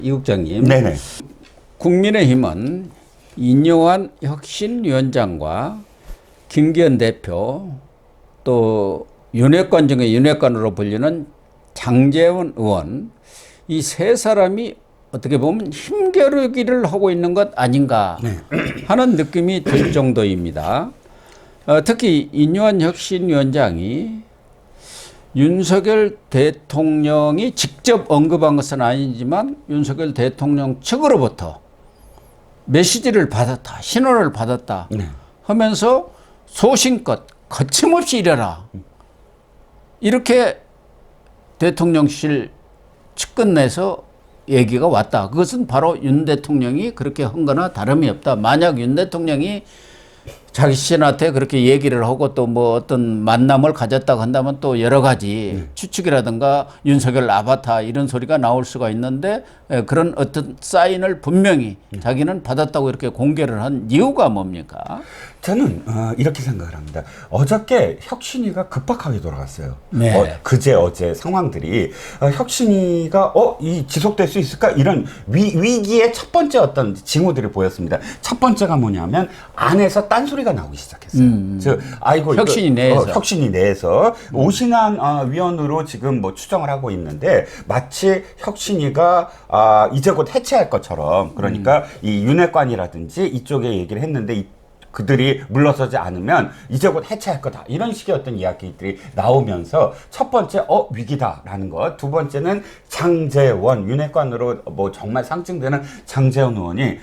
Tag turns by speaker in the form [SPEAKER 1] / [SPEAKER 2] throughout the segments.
[SPEAKER 1] 이 국장님.
[SPEAKER 2] 네네.
[SPEAKER 1] 국민의힘은 인요한 혁신위원장과 김기현 대표 또 윤핵관 중에 윤핵관으로 불리는 장제원 의원 이 세 사람이 어떻게 보면 힘겨루기를 하고 있는 것 아닌가 하는 느낌이 들 정도입니다. 특히 인요한 혁신위원장이 윤석열 대통령이 직접 언급한 것은 아니지만 윤석열 대통령 측으로부터 메시지를 받았다, 신호를 받았다 하면서 소신껏 거침없이 이래라. 이렇게 대통령실 측근 내에서 얘기가 왔다. 그것은 바로 윤 대통령이 그렇게 한 거나 다름이 없다. 만약 윤 대통령이 자기 신한테 그렇게 얘기를 하고 또 뭐 어떤 만남을 가졌다고 한다면 또 여러 가지 추측이라든가 윤석열 아바타 이런 소리가 나올 수가 있는데 그런 어떤 사인을 분명히 자기는 받았다고 이렇게 공개를 한 이유가 뭡니까?
[SPEAKER 2] 저는 이렇게 생각을 합니다. 어저께 혁신위가 급박하게 돌아갔어요.
[SPEAKER 1] 네.
[SPEAKER 2] 그제 어제 상황들이 혁신위가 이 지속될 수 있을까 이런 위기의 첫 번째 어떤 징후들이 보였습니다. 첫 번째가 뭐냐면 안에서 딴소리가 나오기 시작했어요. 즉
[SPEAKER 1] 혁신위 내에서
[SPEAKER 2] 혁신위 내에서 오신환 위원으로 지금 뭐 추정을 하고 있는데 마치 혁신위가 이제 곧 해체할 것처럼 그러니까 이 윤핵관이라든지 이쪽에 얘기를 했는데 그들이 물러서지 않으면 이제 곧 해체할 거다. 이런 식의 어떤 이야기들이 나오면서 첫 번째 위기다라는 것. 두 번째는 장제원 윤핵관으로 뭐 정말 상징되는 장제원 의원이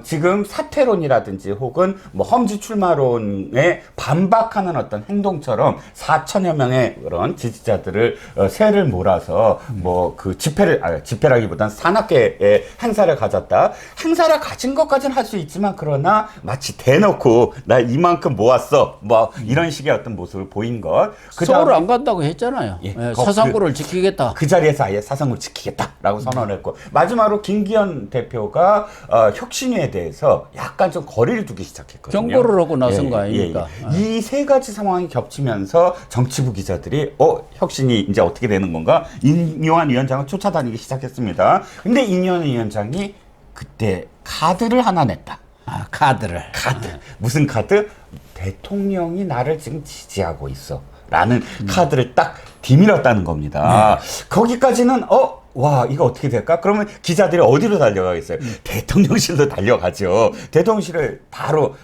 [SPEAKER 2] 지금 사퇴론이라든지 혹은 뭐 험지 출마론에 반박하는 어떤 행동처럼 4천여 명의 그런 지지자들을 새를 몰아서 뭐 그 집회라기보단 산악회의 행사를 가졌다. 행사를 가진 것까지는 할 수 있지만 그러나 마치 놓고 나 이만큼 모았어 뭐 이런 식의 어떤 모습을 보인 것.
[SPEAKER 1] 서울 안 간다고 했잖아요. 사상구를 지키겠다.
[SPEAKER 2] 그 자리에서 아예 사상구를 지키겠다라고 선언했고 마지막으로 김기현 대표가 혁신위에 대해서 약간 좀 거리를 두기 시작했거든요.
[SPEAKER 1] 경고를 하고 나선 거 아닙니까?
[SPEAKER 2] 이 세 가지 상황이 겹치면서 정치부 기자들이 혁신이 이제 어떻게 되는 건가? 인요한 위원장을 쫓아다니기 시작했습니다. 근데 인요한 위원장이 그때 카드를 하나 냈다.
[SPEAKER 1] 카드.
[SPEAKER 2] 무슨 카드? 대통령이 나를 지금 지지하고 있어. 라는 카드를 딱 디밀었다는 겁니다. 거기까지는, 와, 이거 어떻게 될까? 그러면 기자들이 어디로 달려가겠어요? 대통령실로 달려가죠.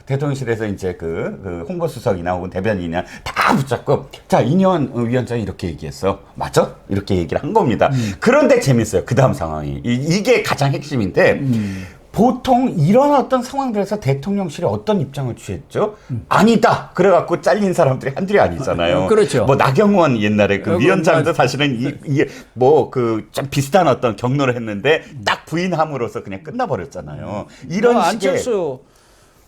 [SPEAKER 2] 대통령실에서 이제 그 홍보수석이나 혹은 대변인이나 다 붙잡고, 자, 인요한 위원장이 이렇게 얘기했어. 맞아? 이렇게 얘기를 한 겁니다. 그런데 재밌어요. 그 다음 상황이. 이게 가장 핵심인데, 보통 이런 어떤 상황들에서 대통령실이 어떤 입장을 취했죠? 아니다. 그래갖고 잘린 사람들이 한둘이 아니잖아요.
[SPEAKER 1] 그렇죠.
[SPEAKER 2] 뭐 나경원 옛날에 그 위원장도 사실은 이게 뭐 그 좀 비슷한 어떤 경로를 했는데 딱 부인함으로써 그냥 끝나버렸잖아요. 이런 식의
[SPEAKER 1] 안철수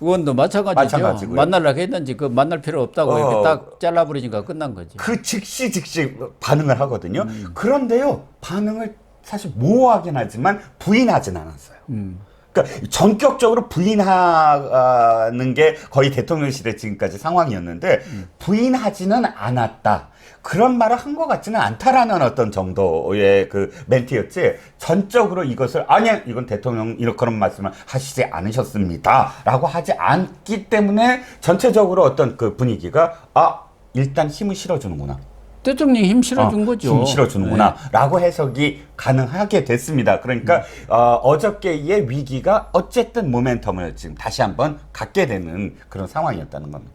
[SPEAKER 1] 의원도 마찬가지죠. 만나려고 했는지 그 만날 필요 없다고 이렇게 딱 잘라버리니까 끝난 거지.
[SPEAKER 2] 그 즉시 반응을 하거든요. 그런데요, 반응을 사실 모호하긴 하지만 부인하진 않았어요. 그러니까 전격적으로 부인하는 게 거의 대통령실의 지금까지 상황이었는데 부인하지는 않았다. 그런 말을 한 것 같지는 않다라는 어떤 정도의 그 멘트였지 전적으로 이것을 아니야 이건 대통령 이런 그런 말씀을 하시지 않으셨습니다라고 하지 않기 때문에 전체적으로 어떤 그 분위기가 일단 힘을 실어주는구나.
[SPEAKER 1] 대통령이 힘 실어준 거죠.
[SPEAKER 2] 힘 실어주는구나 라고 해석이 가능하게 됐습니다. 그러니까 어저께의 위기가 어쨌든 모멘텀을 지금 다시 한번 갖게 되는 그런 상황이었다는 겁니다.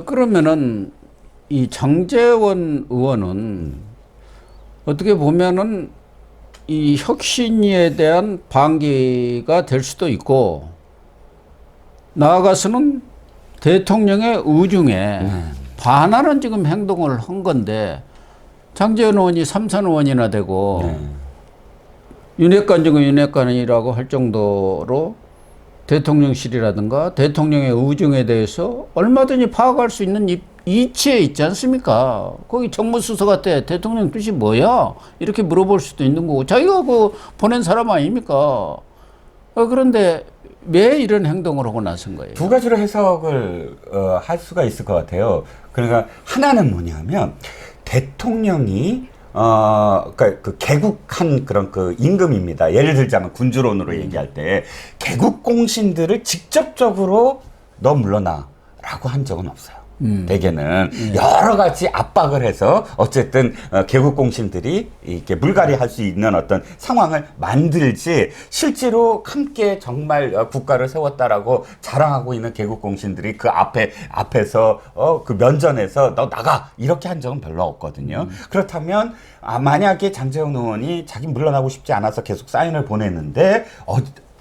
[SPEAKER 1] 그러면은 이 장제원 의원은 어떻게 보면은 이 혁신위에 대한 반기가 될 수도 있고 나아가서는 대통령의 의중에 반하는 지금 행동을 한 건데 장제원 의원이 삼선 의원이나 되고 윤핵관 중에 윤핵관이라고 할 정도로 대통령실이라든가 대통령의 의중에 대해서 얼마든지 파악할 수 있는 이치에 있지 않습니까? 거기 정무수석한테 대통령 뜻이 뭐야? 이렇게 물어볼 수도 있는 거고 자기가 그 보낸 사람 아닙니까? 그런데 왜 이런 행동을 하고 나선 거예요?
[SPEAKER 2] 두 가지로 해석을 할 수가 있을 것 같아요. 그러니까 하나는 뭐냐면 대통령이 그러니까 그 개국한 그런 그 임금입니다. 예를 들자면 군주론으로 얘기할 때 개국 공신들을 직접적으로 너 물러나라고 한 적은 없어요. 대개는 여러 가지 압박을 해서 어쨌든 개국 공신들이 이렇게 물갈이할 수 있는 어떤 상황을 만들지 실제로 함께 정말 국가를 세웠다라고 자랑하고 있는 개국 공신들이 그 앞에서 그 면전에서 너 나가 이렇게 한 적은 별로 없거든요. 그렇다면 만약에 장제원 의원이 자기 물러나고 싶지 않아서 계속 사인을 보냈는데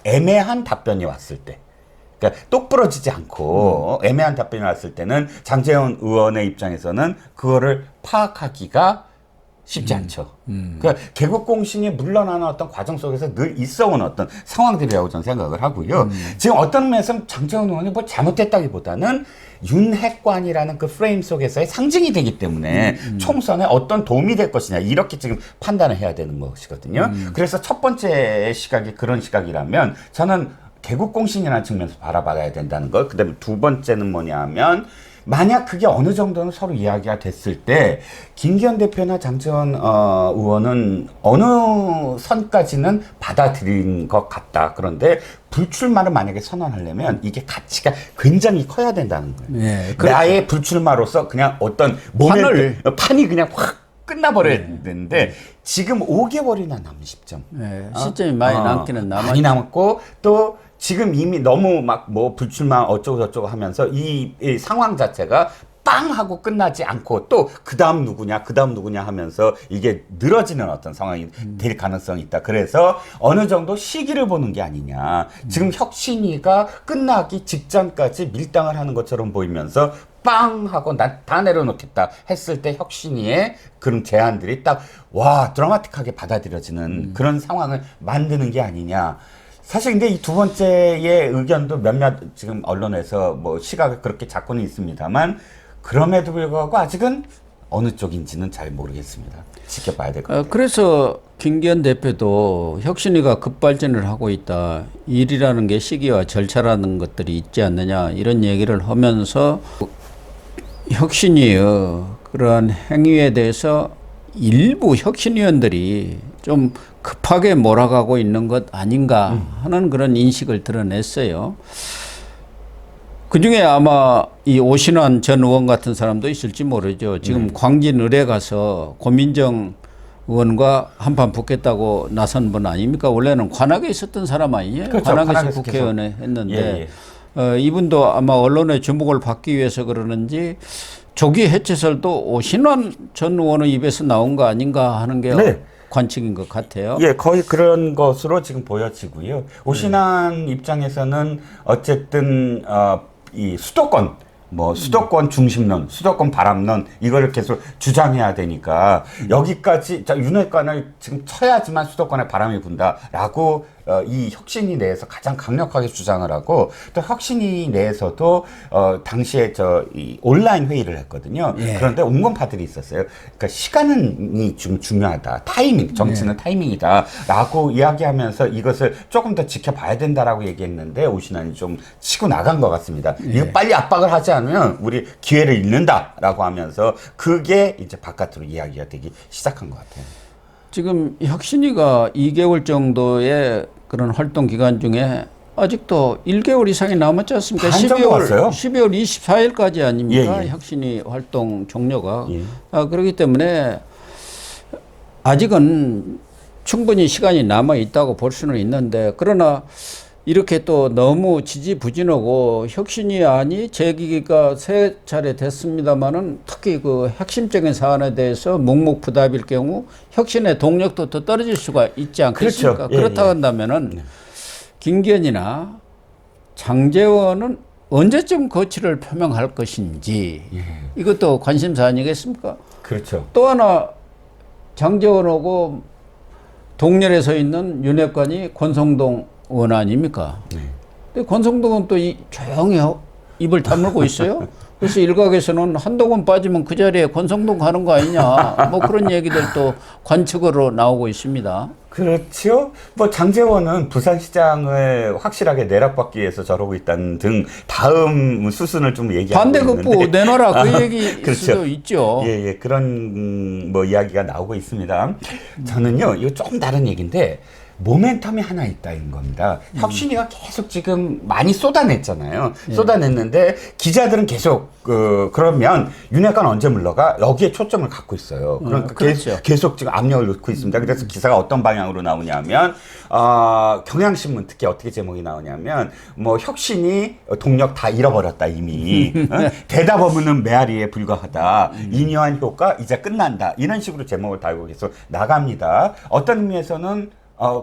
[SPEAKER 2] 애매한 답변이 왔을 때. 그러니까 똑부러지지 않고 애매한 답변이 왔을 때는 장제원 의원의 입장에서는 그거를 파악하기가 쉽지 않죠. 그러니까 개국 공신이 물러나는 어떤 과정 속에서 늘 있어온 어떤 상황들이라고 저는 생각을 하고요. 지금 어떤 면에서 장제원 의원이 뭐 잘못했다기보다는 윤핵관이라는 그 프레임 속에서의 상징이 되기 때문에 총선에 어떤 도움이 될 것이냐 이렇게 지금 판단을 해야 되는 것이거든요. 그래서 첫 번째 시각이 그런 시각이라면 저는 개국 공신이라는 측면에서 바라봐야 된다는 것. 그다음에 두 번째는 뭐냐 하면 만약 그게 어느 정도는 서로 이야기가 됐을 때 김기현 대표나 장제원 의원은 어느 선까지는 받아들인 것 같다. 그런데 불출마를 만약에 선언하려면 이게 가치가 굉장히 커야 된다는 거예요.
[SPEAKER 1] 네,
[SPEAKER 2] 나의 불출마로서 그냥 어떤 판이 그냥 확 끝나버려야 되는데 지금 5개월이나 남은 시점.
[SPEAKER 1] 네, 시점이 많이 남기는
[SPEAKER 2] 많이 남았고 또 지금 이미 너무 막 뭐 불출마 어쩌고 저쩌고 하면서 이 상황 자체가 빵 하고 끝나지 않고 또 그다음 누구냐 하면서 이게 늘어지는 어떤 상황이 될 가능성이 있다. 그래서 어느 정도 시기를 보는 게 아니냐. 지금 혁신위가 끝나기 직전까지 밀당을 하는 것처럼 보이면서 빵 하고 난 다 내려놓겠다 했을 때 혁신위의 그런 제안들이 딱 와 드라마틱하게 받아들여지는 그런 상황을 만드는 게 아니냐. 사실 근데 이 두 번째의 의견도 몇몇 지금 언론에서 뭐 시각을 그렇게 잡고는 있습니다만 그럼에도 불구하고 아직은 어느 쪽인지는 잘 모르겠습니다. 지켜봐야 될 것 같아요.
[SPEAKER 1] 그래서 김기현 대표도 혁신위가 급발전을 하고 있다. 일이라는 게 시기와 절차라는 것들이 있지 않느냐 이런 얘기를 하면서 혁신위의 그러한 행위에 대해서 일부 혁신위원들이 좀 급하게 몰아가고 있는 것 아닌가 하는 그런 인식을 드러냈어요. 그중에 아마 이 오신환 전 의원 같은 사람도 있을지 모르죠. 지금 광진 을에 가서 고민정 의원과 한판 붙겠다고 나선 분 아닙니까? 원래는 관악에 있었던 사람 아니에요?
[SPEAKER 2] 그렇죠.
[SPEAKER 1] 관악에서 국회의원에 했는데 이분도 아마 언론의 주목을 받기 위해서 그러는지 조기 해체설도 오신환 전 의원의 입에서 나온 거 아닌가 하는 게 관측인 것 같아요.
[SPEAKER 2] 예, 거의 그런 것으로 지금 보여지고요. 오신환 입장에서는 어쨌든 이 수도권 수도권 중심론, 수도권 바람론 이거를 계속 주장해야 되니까 여기까지 윤핵관을 지금 쳐야지만 수도권에 바람이 분다라고 이 혁신위 내에서 가장 강력하게 주장을 하고 또 혁신위 내에서도 당시에 이 온라인 회의를 했거든요. 그런데 온건파들이 있었어요. 그러니까 시간이 좀 중요하다. 타이밍, 정치는 타이밍이다라고 이야기하면서 이것을 조금 더 지켜봐야 된다라고 얘기했는데 오신환이 좀 치고 나간 것 같습니다. 이거 빨리 압박을 하지 않으면 우리 기회를 잃는다라고 하면서 그게 이제 바깥으로 이야기가 되기 시작한 것 같아요.
[SPEAKER 1] 지금 혁신위가 2개월 정도의 그런 활동 기간 중에 아직도 1개월 이상이 남았지 않습니까? 12월 24일까지 아닙니까? 혁신위 활동 종료가. 그렇기 때문에 아직은 충분히 시간이 남아 있다고 볼 수는 있는데 그러나 이렇게 또 너무 지지부진하고 혁신위안이 제기가 3차례 됐습니다만은 특히 그 핵심적인 사안에 대해서 묵묵부답일 경우 혁신의 동력도 더 떨어질 수가 있지 않겠습니까?
[SPEAKER 2] 그렇죠.
[SPEAKER 1] 그렇다고 한다면은 김기현이나 장제원은 언제쯤 거취를 표명할 것인지 이것도 관심사 아니겠습니까?
[SPEAKER 2] 그렇죠.
[SPEAKER 1] 또 하나 장제원하고 동렬에 서 있는 윤핵관이 권성동 의원 아닙니까? 근데 권성동은 또 조용히 입을 다물고 있어요. 그래서 일각에서는 한동훈 빠지면 그 자리에 권성동 가는 거 아니냐. 뭐 그런 얘기들도 관측으로 나오고 있습니다.
[SPEAKER 2] 그렇죠. 뭐 장제원은 부산시장을 확실하게 내락받기 위해서 저러고 있다는 등 다음 수순을 좀 얘기하고
[SPEAKER 1] 반대급부
[SPEAKER 2] 있는데
[SPEAKER 1] 내놔라 그 얘기일
[SPEAKER 2] 그렇죠.
[SPEAKER 1] 수도 있죠.
[SPEAKER 2] 예, 예. 그런 뭐 이야기가 나오고 있습니다. 저는요, 이거 조금 다른 얘기인데 모멘텀이 하나 있다는 겁니다. 혁신이가 계속 지금 많이 쏟아냈잖아요. 쏟아냈는데 기자들은 계속 그러면 윤핵관 언제 물러가? 여기에 초점을 갖고 있어요. 그러니까
[SPEAKER 1] 그렇죠.
[SPEAKER 2] 계속 지금 압력을 넣고 있습니다. 그래서 기사가 어떤 방향으로 나오냐면 경향신문 특히 어떻게 제목이 나오냐면 뭐 혁신이 동력 다 잃어버렸다 이미 대답 없는 메아리에 불과하다. 인유한 효과 이제 끝난다. 이런 식으로 제목을 달고 계속 나갑니다. 어떤 의미에서는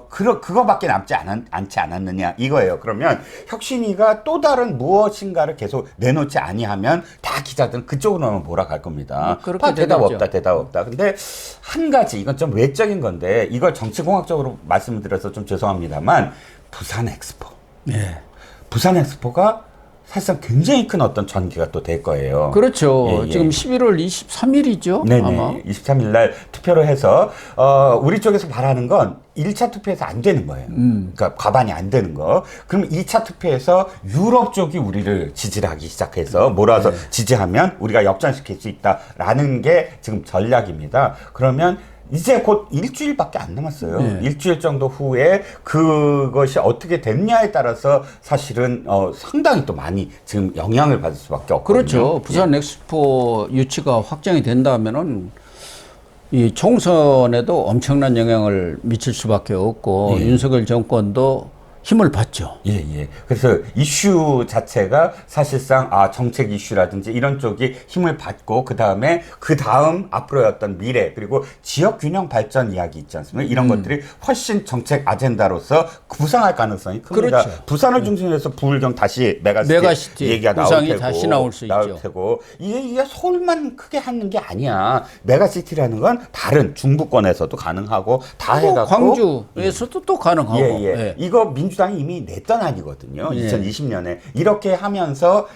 [SPEAKER 2] 그거밖에 남지 않지 않았느냐 이거예요. 그러면 혁신이가 또 다른 무엇인가를 계속 내놓지 아니하면 다 기자들은 그쪽으로만 몰아갈 겁니다.
[SPEAKER 1] 그렇게
[SPEAKER 2] 대답
[SPEAKER 1] 되겠죠.
[SPEAKER 2] 없다, 대답 없다. 근데 한 가지 이건 좀 외적인 건데 이걸 정치공학적으로 말씀을 드려서 좀 죄송합니다만 부산 엑스포.
[SPEAKER 1] 네.
[SPEAKER 2] 부산 엑스포가 사실상 굉장히 큰 어떤 전기가 또 될 거예요.
[SPEAKER 1] 그렇죠.
[SPEAKER 2] 예, 예.
[SPEAKER 1] 지금 11월 23일이죠.
[SPEAKER 2] 네네.
[SPEAKER 1] 아마.
[SPEAKER 2] 23일 날 투표를 해서, 우리 쪽에서 바라는 건 1차 투표에서 안 되는 거예요. 그러니까 과반이 안 되는 거. 그럼 2차 투표에서 유럽 쪽이 우리를 지지를 하기 시작해서 몰아서 지지하면 우리가 역전시킬 수 있다라는 게 지금 전략입니다. 그러면 이제 곧 일주일밖에 안 남았어요.
[SPEAKER 1] 네.
[SPEAKER 2] 일주일 정도 후에 그것이 어떻게 됐냐에 따라서 사실은 상당히 또 많이 지금 영향을 받을 수밖에 없거든요.
[SPEAKER 1] 그렇죠. 부산 엑스포 유치가 확정이 된다면은 이 총선에도 엄청난 영향을 미칠 수밖에 없고
[SPEAKER 2] 예.
[SPEAKER 1] 윤석열 정권도 힘을 받죠.
[SPEAKER 2] 예, 예. 그래서 이슈 자체가 사실상 정책 이슈라든지 이런 쪽이 힘을 받고 그 다음 앞으로의 어떤 미래 그리고 지역 균형 발전 이야기 있지 않습니까? 이런 것들이 훨씬 정책 아젠다로서 부상할 가능성이 큽니다.
[SPEAKER 1] 그렇죠.
[SPEAKER 2] 부산을 중심으로 해서 부울경 다시 메가시티
[SPEAKER 1] 메가시티
[SPEAKER 2] 얘기가 나올
[SPEAKER 1] 부상이
[SPEAKER 2] 테고
[SPEAKER 1] 다시 나올 수 있죠.
[SPEAKER 2] 테고 이게 서울만 크게 하는 게 아니야. 메가시티라는 건 다른 중부권에서도 가능하고 다 해갖고
[SPEAKER 1] 광주에서도 또 가능하고.
[SPEAKER 2] 예, 예.
[SPEAKER 1] 예.
[SPEAKER 2] 이거 민주당이 이미 냈던 안이거든요.
[SPEAKER 1] 예.
[SPEAKER 2] 2020년에. 이렇게 하면서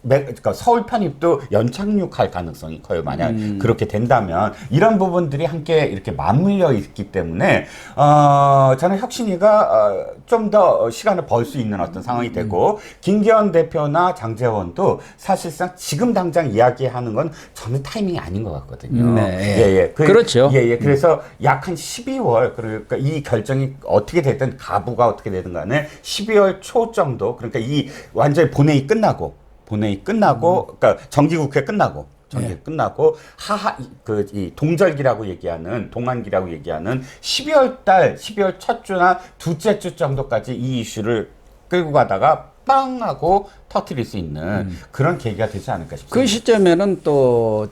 [SPEAKER 2] 그러니까 서울 편입도 연착륙할 가능성이 커요. 만약 그렇게 된다면. 이런 부분들이 함께 이렇게 맞물려 있기 때문에, 저는 혁신이가 좀 더 시간을 벌 수 있는 어떤 상황이 되고, 김기현 대표나 장제원도 사실상 지금 당장 이야기하는 건 저는 타이밍이 아닌 것 같거든요.
[SPEAKER 1] 네.
[SPEAKER 2] 예, 예.
[SPEAKER 1] 그렇죠.
[SPEAKER 2] 예, 예. 그래서 약 한 12월, 그러니까 이 결정이 어떻게 됐든 가부가 어떻게 되든 간에 12월 초 정도, 그러니까 이 완전히 본회의 끝나고, 그러니까 정기국회 끝나고, 끝나고 이 동절기라고 얘기하는 동안기라고 얘기하는 12월 첫 주나 둘째 주 정도까지 이 이슈를 끌고 가다가 빵 하고 터뜨릴 수 있는 그런 계기가 되지 않을까 싶습니다.
[SPEAKER 1] 그 시점에는 또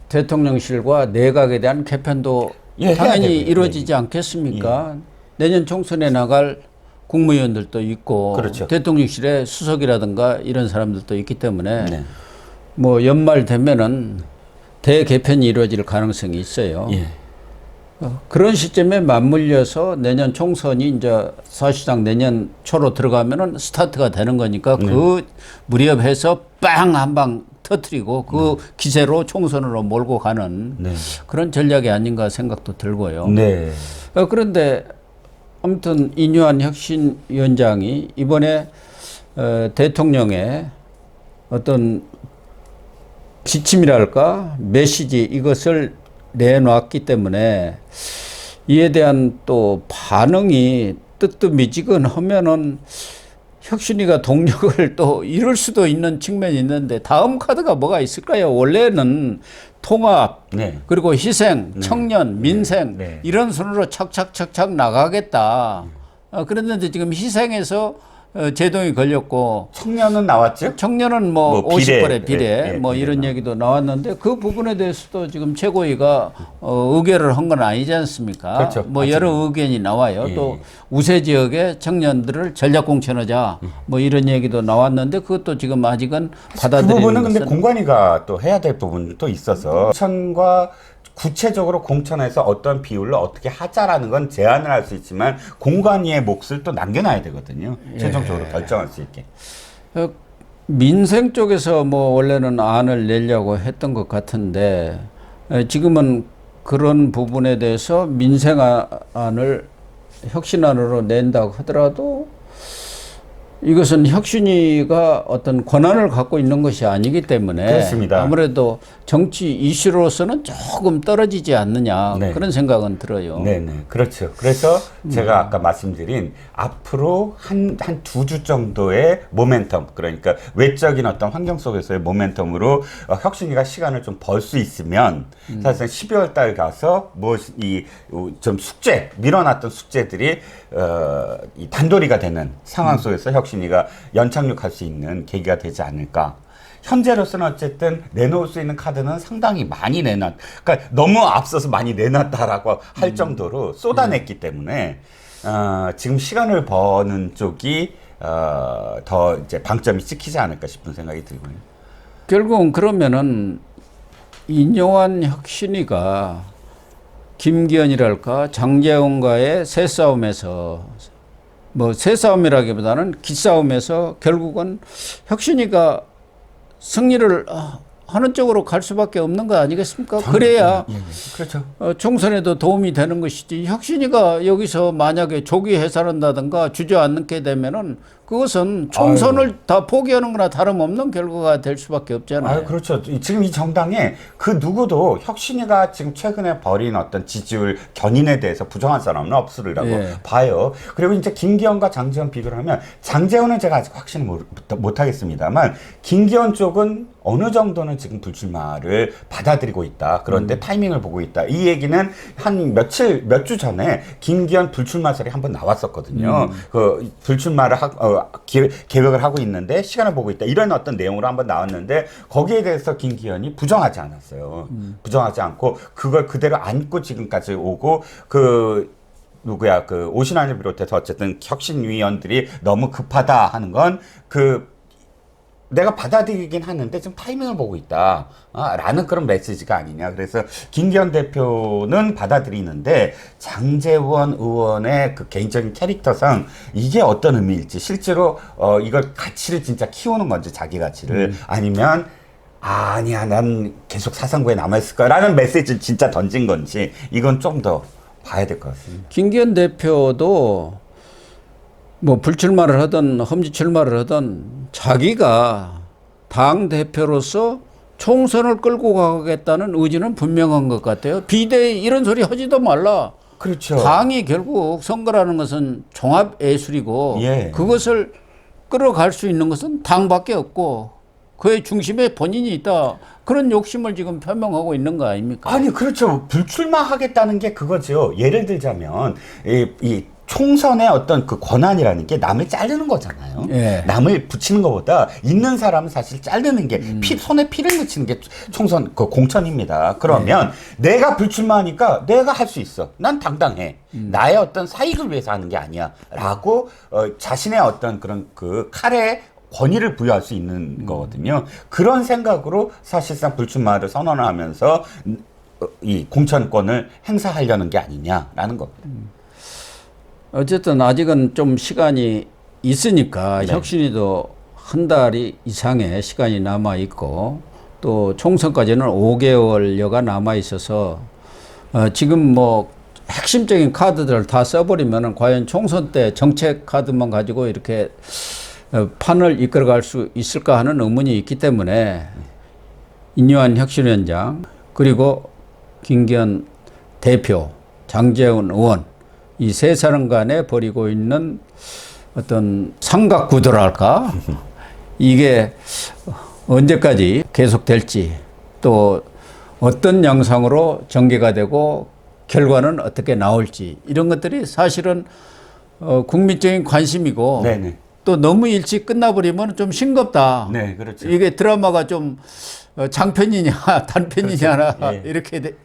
[SPEAKER 1] 대통령실과 내각에 대한 개편도
[SPEAKER 2] 예,
[SPEAKER 1] 당연히
[SPEAKER 2] 해야 되고요.
[SPEAKER 1] 이루어지지 않겠습니까? 내년 총선에 나갈 국무위원들도 있고
[SPEAKER 2] 그렇죠.
[SPEAKER 1] 대통령실에 수석이라든가 이런 사람들도 있기 때문에
[SPEAKER 2] 네.
[SPEAKER 1] 뭐 연말 되면은 대개편이 이루어질 가능성이 있어요.
[SPEAKER 2] 예.
[SPEAKER 1] 그런 시점에 맞물려서 내년 총선이 이제 사실상 내년 초로 들어가면은 스타트가 되는 거니까 그 무렵해서 빵 한 방 터트리고 그 기세로 총선으로 몰고 가는
[SPEAKER 2] 네.
[SPEAKER 1] 그런 전략이 아닌가 생각도 들고요.
[SPEAKER 2] 네.
[SPEAKER 1] 그런데 아무튼 인유한 혁신위원장이 이번에 대통령의 어떤 지침이랄까 메시지 이것을 내놨기 때문에 이에 대한 또 반응이 뜨뜻미지근하면은 혁신이가 동력을 또 잃을 수도 있는 측면이 있는데 다음 카드가 뭐가 있을까요? 원래는 통합,
[SPEAKER 2] 네.
[SPEAKER 1] 그리고 희생, 청년, 민생
[SPEAKER 2] 네.
[SPEAKER 1] 이런 순으로 착착착착 나가겠다. 그랬는데 지금 희생에서 제동이 걸렸고
[SPEAKER 2] 청년은 나왔죠?
[SPEAKER 1] 청년은 뭐
[SPEAKER 2] 뭐 비례,
[SPEAKER 1] 50%의 비례
[SPEAKER 2] 예, 예,
[SPEAKER 1] 뭐
[SPEAKER 2] 비례
[SPEAKER 1] 이런 얘기도 나왔는데 그 부분에 대해서도 지금 최고위가 의결을 한 건 아니지 않습니까?
[SPEAKER 2] 그렇죠.
[SPEAKER 1] 뭐 여러 의견이 나와요.
[SPEAKER 2] 예.
[SPEAKER 1] 또 우세 지역의 청년들을 전략 공천하자 뭐 이런 얘기도 나왔는데 그것도 지금 아직은
[SPEAKER 2] 그
[SPEAKER 1] 받아들이는
[SPEAKER 2] 부분은 근데
[SPEAKER 1] 것은
[SPEAKER 2] 공관위가 또 해야 될 부분도 있어서 공천과 구체적으로 공천에서 어떤 비율로 어떻게 하자라는 건 제안을 할 수 있지만 공관위의 몫을 또 남겨놔야 되거든요. 최종적으로 결정할 수 있게.
[SPEAKER 1] 민생 쪽에서 뭐 원래는 안을 내려고 했던 것 같은데 지금은 그런 부분에 대해서 민생안을 혁신안으로 낸다고 하더라도 이것은 혁신위가 어떤 권한을 갖고 있는 것이 아니기 때문에
[SPEAKER 2] 그렇습니다.
[SPEAKER 1] 아무래도 정치 이슈로서는 조금 떨어지지 않느냐
[SPEAKER 2] 네.
[SPEAKER 1] 그런 생각은 들어요.
[SPEAKER 2] 네네. 그렇죠. 그래서 제가 아까 말씀드린 앞으로 한 두 주 정도의 모멘텀, 그러니까 외적인 어떤 환경 속에서의 모멘텀으로 혁신위가 시간을 좀 벌 수 있으면 사실상 12월 달 가서 좀 밀어놨던 숙제들이 이 단도리가 되는 상황 속에서 혁신위가 연착륙할 수 있는 계기가 되지 않을까. 현재로서는 어쨌든 내놓을 수 있는 카드는 상당히 많이 그러니까 너무 앞서서 많이 내놨다라고 할 정도로 쏟아냈기 때문에 지금 시간을 버는 쪽이 더 이제 방점이 찍히지 않을까 싶은 생각이 들고요.
[SPEAKER 1] 결국은 그러면은 인요한 혁신위가 김기현이랄까 장제원과의 새싸움에서 뭐 새싸움이라기보다는 기싸움에서 결국은 혁신위가 승리를 하는 쪽으로 갈 수밖에 없는 거 아니겠습니까? 그래야
[SPEAKER 2] 그렇죠.
[SPEAKER 1] 총선에도 도움이 되는 것이지. 혁신위가 여기서 만약에 조기 해산한다든가 주저앉게 되면은 그것은 총선을 다 포기하는 거나 다름없는 결과가 될 수밖에 없잖아요.
[SPEAKER 2] 그렇죠. 지금 이 정당에 그 누구도 혁신위가 지금 최근에 벌인 어떤 지지율 견인에 대해서 부정한 사람은 없으리라고 봐요. 그리고 이제 김기현과 장제원 비교를 하면 장제원은 제가 아직 확신을 못 하겠습니다만 김기현 쪽은 어느 정도는 지금 불출마를 받아들이고 있다. 그런데 타이밍을 보고 있다. 이 얘기는 한 몇 주 전에 김기현 불출마설이 한번 나왔었거든요. 그 불출마를 계획을 하고 있는데 시간을 보고 있다. 이런 어떤 내용으로 한번 나왔는데 거기에 대해서 김기현이 부정하지 않았어요. 부정하지 않고 그걸 그대로 안고 지금까지 오고 오신환을 비롯해서 어쨌든 혁신위원들이 너무 급하다 하는 건 내가 받아들이긴 하는데 좀 타이밍을 보고 있다. 라는 그런 메시지가 아니냐. 그래서 김기현 대표는 받아들이는데 장제원 의원의 그 개인적인 캐릭터상 이게 어떤 의미일지 실제로 이걸 가치를 진짜 키우는 건지 자기 가치를 아니면 아니야 난 계속 사상부에 남아있을 거야 라는 메시지를 진짜 던진 건지 이건 좀 더 봐야 될 것 같습니다.
[SPEAKER 1] 김기현 대표도 뭐 불출마를 하든 험지 출마를 하든 자기가 당 대표로서 총선을 끌고 가겠다는 의지는 분명한 것 같아요. 비대위 이런 소리 하지도 말라.
[SPEAKER 2] 그렇죠.
[SPEAKER 1] 당이 결국 선거라는 것은 종합 예술이고 그것을 끌어갈 수 있는 것은 당밖에 없고 그의 중심에 본인이 있다. 그런 욕심을 지금 표명하고 있는 거 아닙니까?
[SPEAKER 2] 아니 그렇죠. 불출마하겠다는 게 그거죠. 예를 들자면 이 총선의 어떤 그 권한이라는 게 남을 자르는 거잖아요. 남을 붙이는 것보다 있는 사람은 사실 자르는 게 손에 피를 묻히는 게 총선 공천입니다. 그러면 내가 불출마하니까 내가 할 수 있어. 난 당당해. 나의 어떤 사익을 위해서 하는 게 아니야. 라고 자신의 어떤 그런 그 칼에 권위를 부여할 수 있는 거거든요. 그런 생각으로 사실상 불출마를 선언하면서 이 공천권을 행사하려는 게 아니냐라는 겁니다.
[SPEAKER 1] 어쨌든 아직은 좀 시간이 있으니까 혁신위도 한 달 이상의 시간이 남아 있고 또 총선까지는 5개월여가 남아 있어서 지금 뭐 핵심적인 카드들을 다 써버리면은 과연 총선 때 정책 카드만 가지고 이렇게 판을 이끌어갈 수 있을까 하는 의문이 있기 때문에 인요한 혁신위원장 그리고 김기현 대표, 장제원 의원 이 세 사람 간에 벌이고 있는 어떤 삼각구도랄까 이게 언제까지 계속될지 또 어떤 양상으로 전개가 되고 결과는 어떻게 나올지 이런 것들이 사실은 국민적인 관심이고 또 너무 일찍 끝나버리면 좀 싱겁다.
[SPEAKER 2] 네, 그렇죠.
[SPEAKER 1] 이게 드라마가 좀 장편이냐 단편이냐
[SPEAKER 2] 그렇죠.
[SPEAKER 1] 이렇게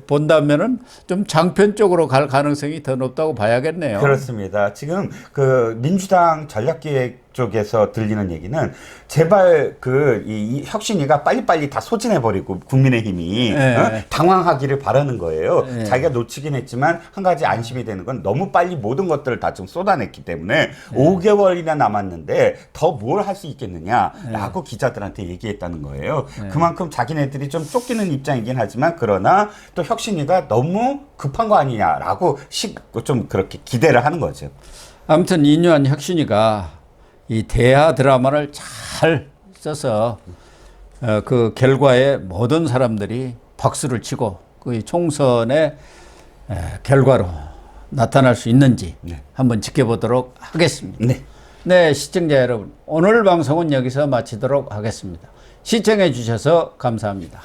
[SPEAKER 1] 본다면은 좀 장편 쪽으로 갈 가능성이 더 높다고 봐야겠네요.
[SPEAKER 2] 그렇습니다. 지금 그 민주당 전략기획 쪽에서 들리는 얘기는 제발 이 혁신위가 빨리빨리 다 소진해버리고 국민의힘이
[SPEAKER 1] 네.
[SPEAKER 2] 당황하기를 바라는 거예요.
[SPEAKER 1] 네.
[SPEAKER 2] 자기가 놓치긴 했지만 한 가지 안심이 되는 건 너무 빨리 모든 것들을 다 좀 쏟아냈기 때문에 5개월이나 남았는데 더 뭘 할 수 있겠느냐라고 기자들한테 얘기했다는 거예요. 그만큼 자기네들이 좀 쫓기는 입장이긴 하지만 그러나 또 혁신위가 너무 급한 거 아니냐라고 좀 그렇게 기대를 하는 거죠.
[SPEAKER 1] 아무튼 인요한 혁신이가 이 대하 드라마를 잘 써서 그 결과에 모든 사람들이 박수를 치고 그 총선의 결과로 나타날 수 있는지
[SPEAKER 2] 네.
[SPEAKER 1] 한번 지켜보도록 하겠습니다.
[SPEAKER 2] 네.
[SPEAKER 1] 네, 시청자 여러분, 오늘 방송은 여기서 마치도록 하겠습니다. 시청해 주셔서 감사합니다.